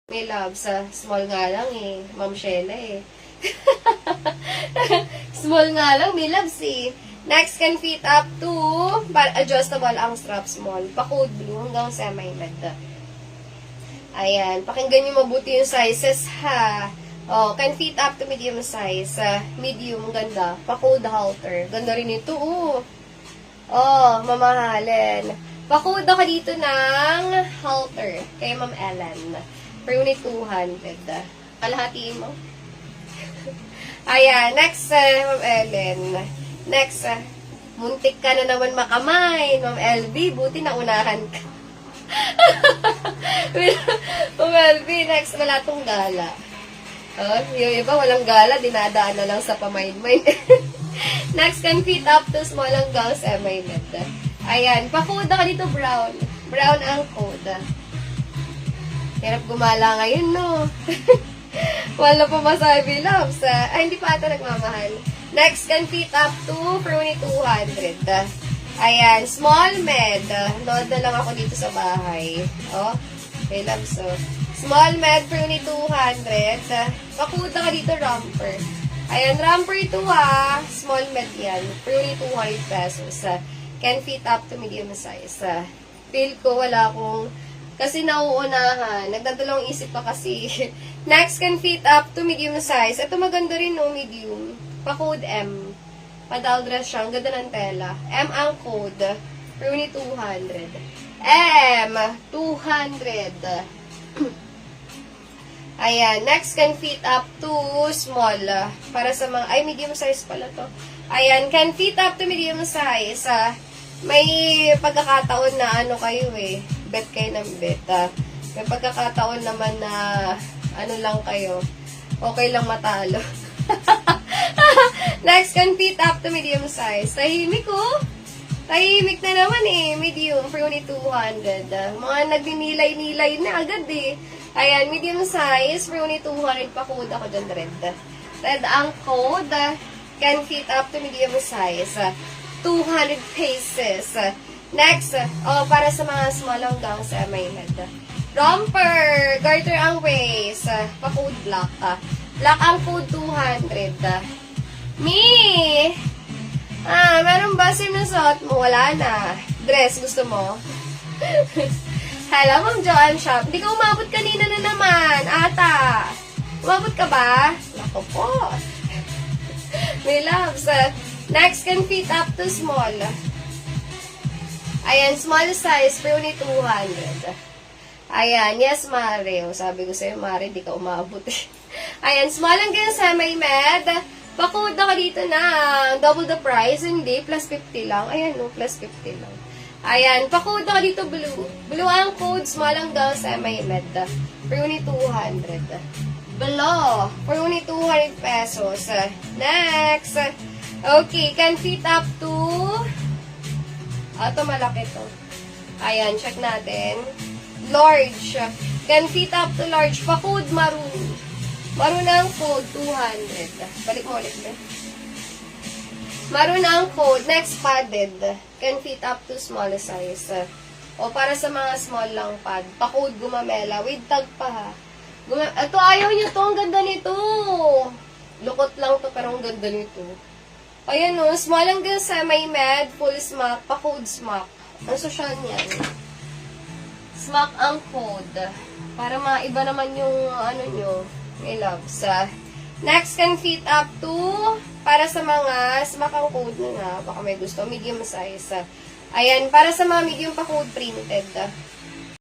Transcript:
May love sa small nga lang eh. Ma'am Sheila eh. Small nga lang, may loves eh. Next, can fit up to adjustable ang strap small. Pa-code blue hanggang semi-med. Ayan. Pakinggan nyo mabuti yung sizes ha. Oh, can fit up to medium size. Medium, ganda. Pa-code halter. Ganda rin ito oh. Oh, mamahalin. Pa-code ako dito ng halter. Kay Ma'am Ellen. Per unit 200. Kalahatiin mo. Ayan. Next, Ma'am Ellen. Next, muntik ka na naman makamay. Ma'am LB, buti naunahan ka. Ma'am LB, next, wala tong gala. Oh, yung iba, walang gala, dinadaan na lang sa pamain-main. Next, can fit up to small hanggang semi-med. Ayan, pa-code ka dito, brown. Brown ang code. Hirap gumala ngayon, no? Wala pa masabi, loves. Ay, hindi pa ata nagmamahal. Next, can fit up to for only 200. Ayan, small med. Load na lang ako dito sa bahay. Oh, okay, loves. So, small med for only 200. Pakuta ka dito, romper. Ayan, romper ito small med yan. For only 200 pesos. Can fit up to medium size. Feel ko, wala akong kasi nauunahan. Nagdadalawang isip pa kasi. Next, can fit up to medium size. Ito maganda rin, no, medium. Pa-code M. Padal dress siya. Ang ganda ng tela. M ang code. For only 200. M. 200. Ayan. Next, can fit up to small. Para sa mga, ay, medium size pala to. Ayan. Can fit up to medium size. May pagkakataon na ano kayo eh. Bet kayo ng bet. May pagkakataon naman na ano lang kayo. Okay lang matalo. Next, can fit up to medium size. Tahimik oh. Tahimik na naman eh. Medium for only 200. Mga nagninilay-nilay na agad eh. Ayan, medium size for only 200 pa code ako dyan, red. Red ang code. Can fit up to medium size. 200 pesos. Next, para sa mga small hanggang semi-med. Romper, garter ang waist. Pa-code black. Black ang code 200. Me! Meron ba sinusot mo? Wala na. Dress, gusto mo? Hello, Ma'am Joanne Shop. Hindi ka umabot kanina na naman. Ata. Umabot ka ba? Nako po. May loves. Next, can fit up to small. Ayan, small size, for only 200. Ayan, yes, Mare. Sabi ko sa'yo, Mare, di ka umabot. Ayan, small hanggang semi-med. Pa-code ako dito na double the price. Hindi, plus 50 lang. Ayan, no, plus 50 lang. Ayan, pa-code ako dito blue. Blue ang code, small hanggang semi-med. For only 200. Below, for only 200 pesos. Next. Okay, can fit up to ito malaki to. Ayan, check natin. Large. Can fit up to large. Pa-code maroon. Maroon ang code 200. Balik mo ulit. Maroon ang code. Next, padded. Can fit up to small size. O para sa mga small lang pad. Pa-code gumamela. With tag pa ha. Ito, ayaw nyo to. Ang ganda nito. Lukot lang to pero ang ganda nito. Ayan o, small hanggang semi-med, full smock, pa-code smock. Ang social niyan. Smock ang code. Para maiba naman yung ano nyo, may loves. Next, can fit up to, para sa mga smock ang code na, baka may gusto, medium size. Ayan, para sa mga medium pa-code printed.